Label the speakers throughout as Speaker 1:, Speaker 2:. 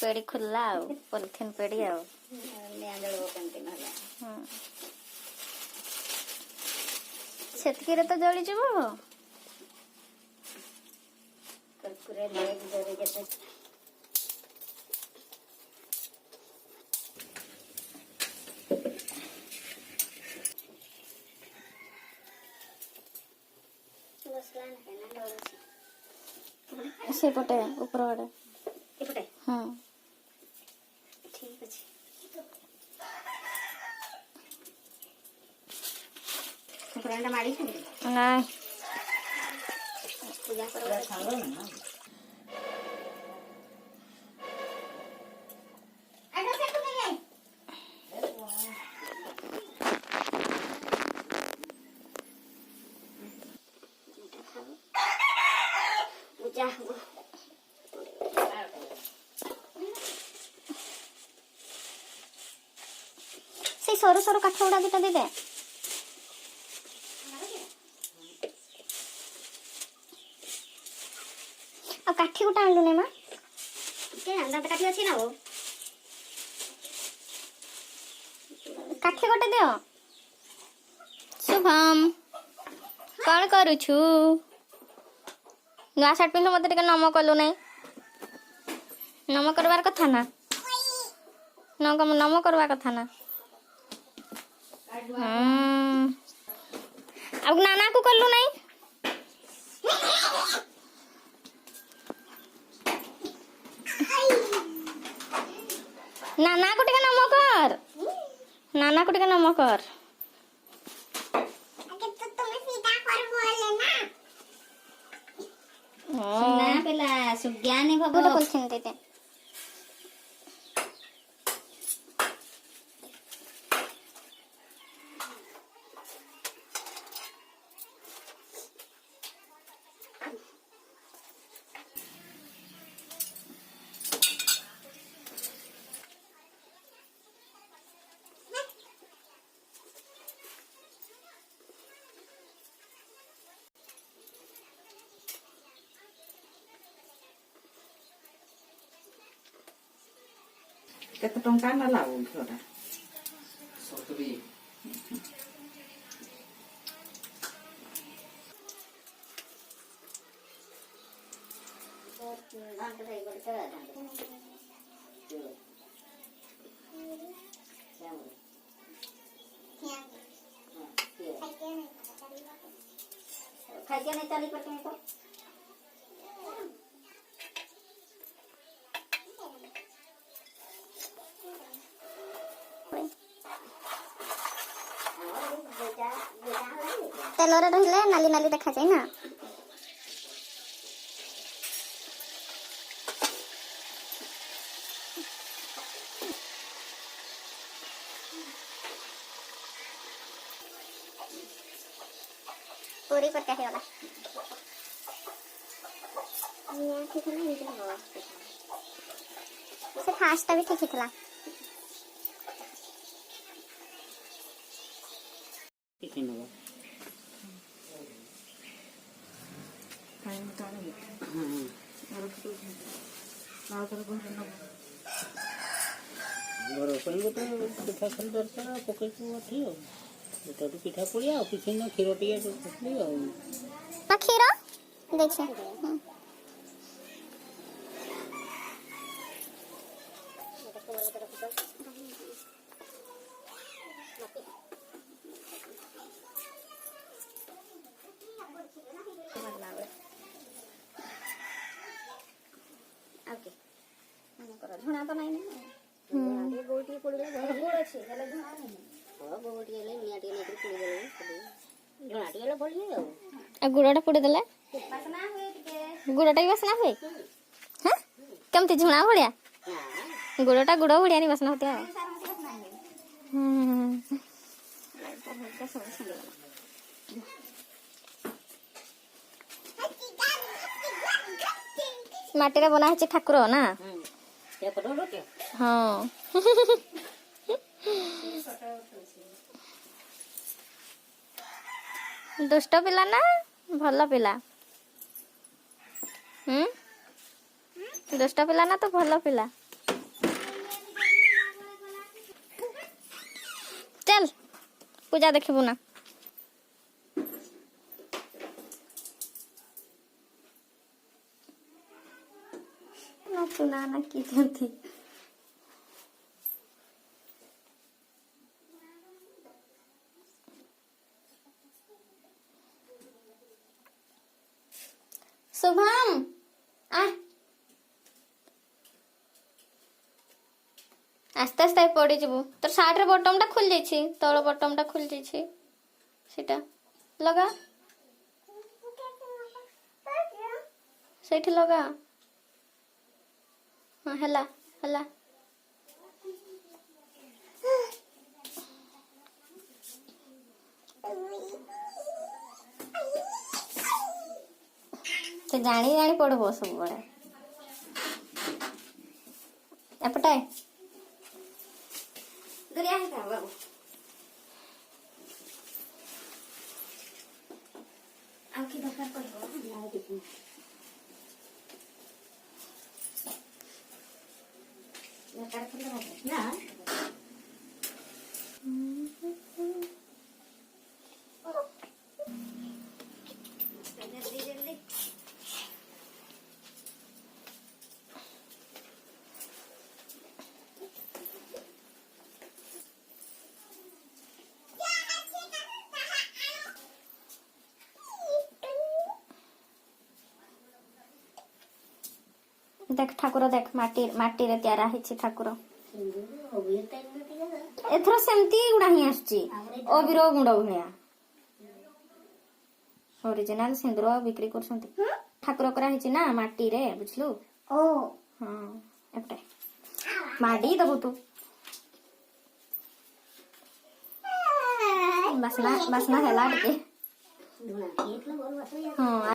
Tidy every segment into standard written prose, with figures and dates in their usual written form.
Speaker 1: पेड़ी खुला पॉलिथिन पेड़ी सेतकी तो जली जीव से पटे ऊपर आड़े हाँ
Speaker 2: ठीक अच्छे मारी
Speaker 1: नहीं
Speaker 2: पूजा करो
Speaker 1: से सरू सरू काठ गुड़ा दिटा दे आ काठी गुटा आणलु ने मां
Speaker 2: के दांत काठी अछि ना वो
Speaker 1: काठी गोटे दियो शुभम कौन करू छु नवा शर्ट पिंधु मते टिके नम कलु नै नम करवार कथा ना नम करवा कथा ना अब नाना को कलु नै नाना को टिके नम कर नाना को टिके नम कर
Speaker 2: ना पेला सुज्ञानी भगो
Speaker 1: गोटे पॉलिथिन दे दे
Speaker 3: केते टंका ना लाऊ छोटा
Speaker 4: 70
Speaker 2: दांत रे बोल कर दांत खाई के नहीं चली पड़ते हैं तो
Speaker 1: तेलरे रहिले नाली नाली देखा जाए ना पूरी पर कैसे वाला से फास्ट भी ठीक थला
Speaker 3: किथे नबो टाइम तारे हां और तो ना तर घर नबो घर पर गोटे पिठा खाली दरकार पकई को अथी हो गोटे पिठा पड़िया किछि न खीर टिया तो खसली हो
Speaker 1: ना खीर देखिए
Speaker 2: झुणा तो नहीं ना गोटी पड़ी गोड़ अच्छी हेले झुणा नहीं हां गोटी हेले निया टी नहीं पड़ी गले झुणा टी हेले पड़ी जाऊ
Speaker 1: आ गुड़ाटा पुड़ी देले
Speaker 2: वासना हुए के
Speaker 1: गुड़ाटा भी वासना हुए हां केमती झुणा भड़िया गुड़ाटा गुड़ भड़िया नहीं वासना होती है माटी रे बना है ठाकुर ना हाँ दुष्ट पिला ना भल पिला दुष्ट पिला ना तो भल पिला ପୂଜା ଦେଖିବୁ ନା। ନା କି ଯେମିତି शुभम आ आस्ते आस्ते पड़ी जीवु तोर सार्ट रे बटन टा खुल जाइछि तळ बटन टा खुल जाइछि सेटा लगा सेठी लगा हाँ हला हला तो जानी जानी पड़ब सब बड़े एपटाए
Speaker 2: दुरिया है का बाबू आखी दरकार पड़ो लाइट देखो दरकार पड़ो ना
Speaker 1: देख ठाकुर देख माटी माटी रे तैयार है ठाकुर एथर सेमती गुड़ा ही आसची अबीर गुंड भलिया ओरिजिनल सिंदूर बिक्री करछंती ठाकुर करा हिची ना माटी रे बुझलु
Speaker 2: ओ
Speaker 1: हां एपटे माडी दबु तू बसना हेला के
Speaker 2: धुना एक लो बोल बस
Speaker 1: हां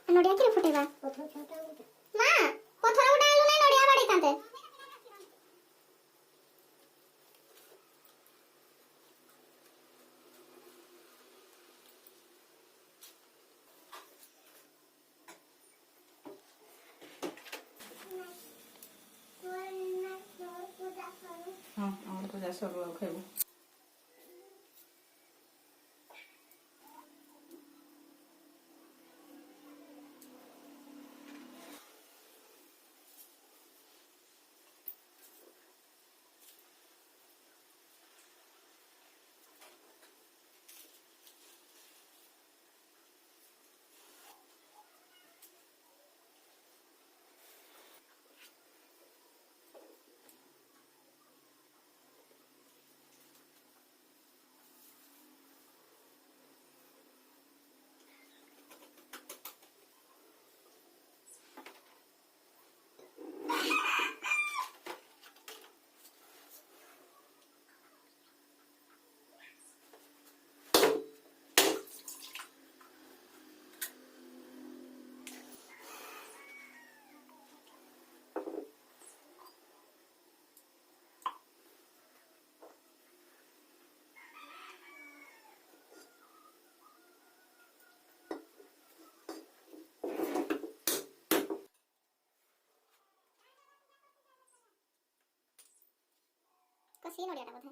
Speaker 2: नडिया के फुटेबा पथर छोटा मां पथर उडा आलु नै नडिया बाडी तांते
Speaker 3: हां और पूजा सब खाइबो
Speaker 2: कसी नडियाटा बोधे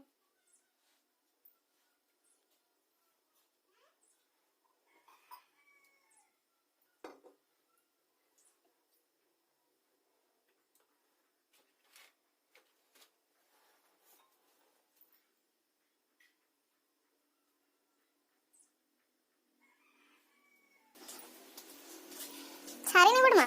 Speaker 2: छारी नहीं बड़मा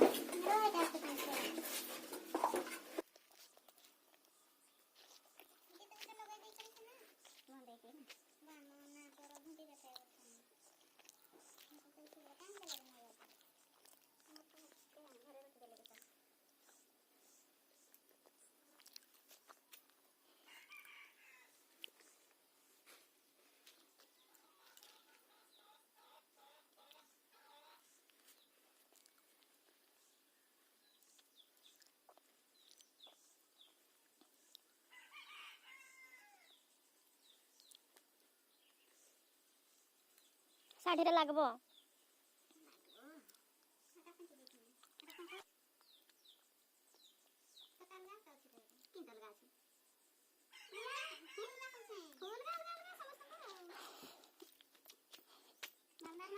Speaker 1: ଶାଢ଼ୀରେ ଲାଗବ।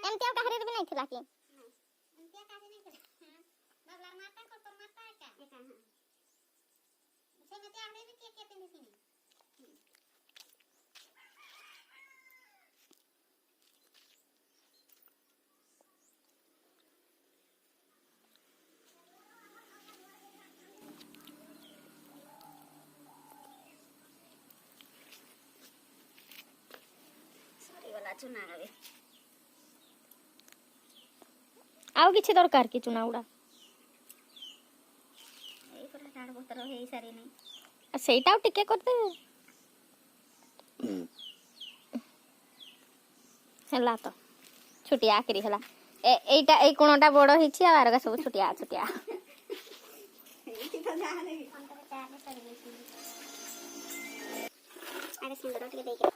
Speaker 1: ଏମିତି ଆଉ କାହାରିରେ ବି ନାଇଁ ଥିଲା କି?
Speaker 2: ଚୁନା ରେ
Speaker 1: ଆଉ କିଛି ଦରକାର କି ଚୁନା ଗୁଡା?
Speaker 2: ଏଇ ପରା ଝାଡ଼ ପତ୍ର ହେଇ ସାରିନି।
Speaker 1: ସେଇଟା ଆଉ ଟିକେ କରିଦେବେ। ହେଲା ତ ଛୋଟିଆ ଆକିରି ହେଲା। ଏଇଟା ଏଇ କୋଣଟା ବଡ ହେଇଛି ଆଉ ଆରକା ସବୁ ଛୋଟିଆ ଛୋଟିଆ।
Speaker 2: ଆରେ ସୁନ୍ଦର ଟିକେ ଦେଇକି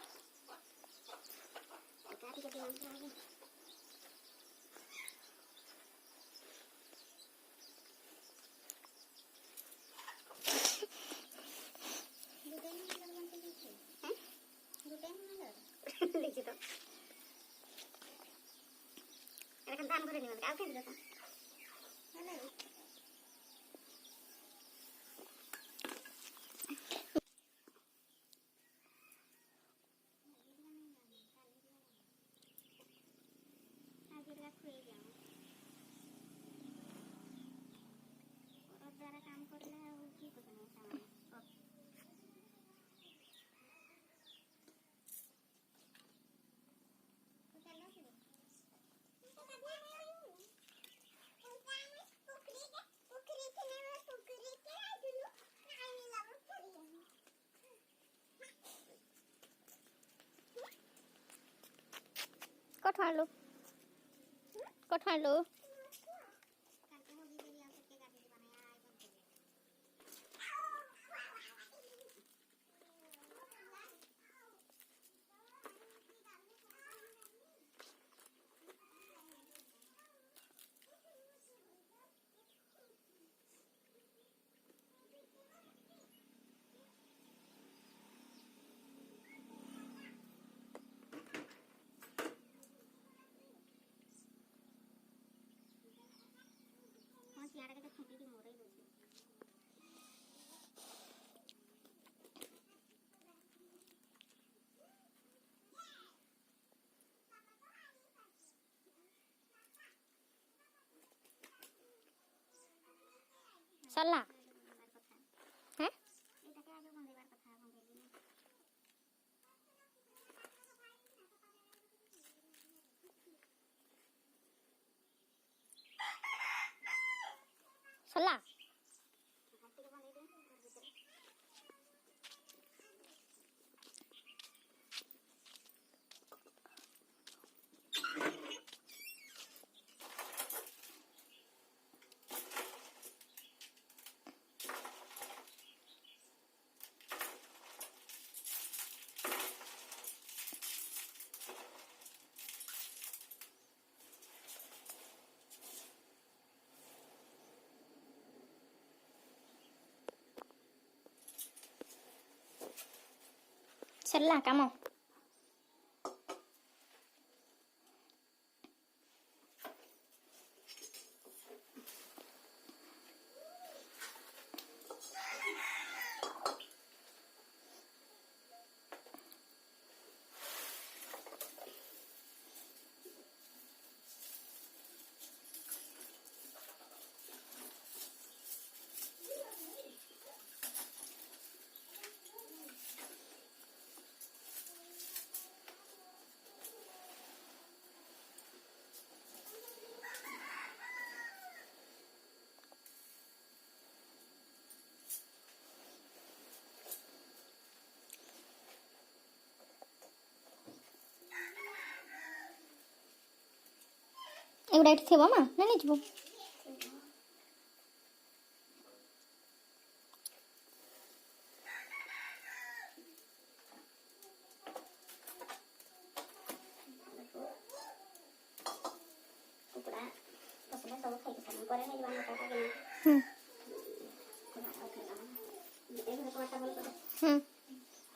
Speaker 2: ଧାନ ଘରେ ନିଅନ୍ତି ଆଉ କେମିତି ଦେଖ काम करले की
Speaker 1: कठु आणलो कठु आणलो
Speaker 2: सियाड़ा के छुट्टी की मोरे दोसी
Speaker 1: सरला हैं
Speaker 2: एटा के आगे बंदेबार कथा बंदेली
Speaker 1: सरला सरला काम एवढा इथे ठेवा मा नाही निजबो
Speaker 2: ପରେ ହେଇଯିବା ନଅଟା